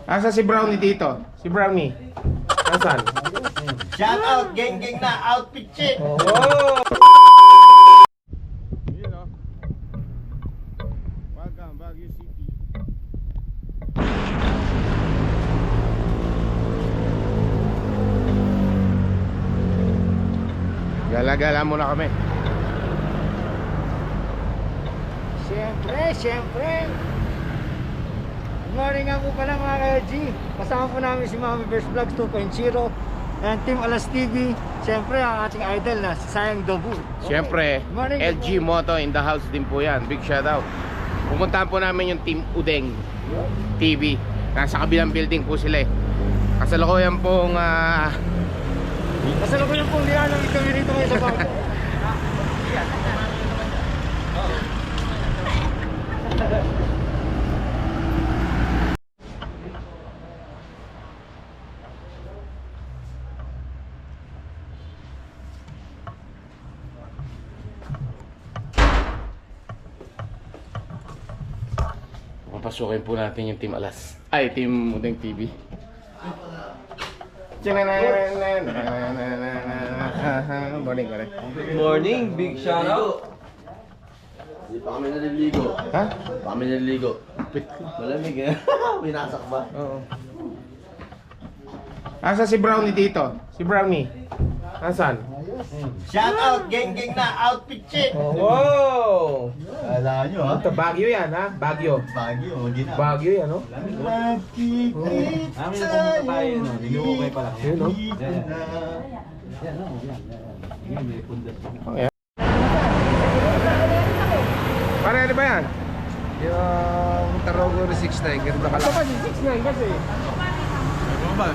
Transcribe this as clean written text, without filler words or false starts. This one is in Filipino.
Asa si Brownie dito? Si Brownie. Asan? Shout out, geng na, outfit check. Oh! Yun o. Welcome, Baguio City. Gala-gala muna kami. Siyempre. Good morning nga po pala mga ka-LG. Kasama po namin si Mami Bears Vlogs 2.0 and Team Alas TV. Siyempre ang ating idol na si Sayang Dobu. Siyempre, Good morning. LG Moto in the house din po yan. Big shout out. Pupuntahan po namin yung Team Udeng TV. Nasa kabilang building po sila eh. Kasalukuyan pong Kasalukuyan pong nilalang kami rito ngayon sa bangko. papasukin po natin yung Team Alas. Ay, Team Udeng TV. Morning, morning. Morning, big shout out. Hindi pa kami naliligo. Ha? Pa kami naliligo. Malamig eh. Pinasak ba? Oo. Asa si Brownie dito? Si Brownie. Asan? Shout out, geng na, outfit check. Wow! Kala nyo ha? Ito, Baguio yan ha? Baguio. Bagyo, gina. Baguio yan, no? Nakikita Amin na pumunta tayo, no? Niluukay pa lang. Yun, no? Yan, no? Yan, may pundas. Okay. Pare, ano ba yan? Yung Tarogoro 6 Tiger. Ito kasi 6'9 kasi. Ano ba?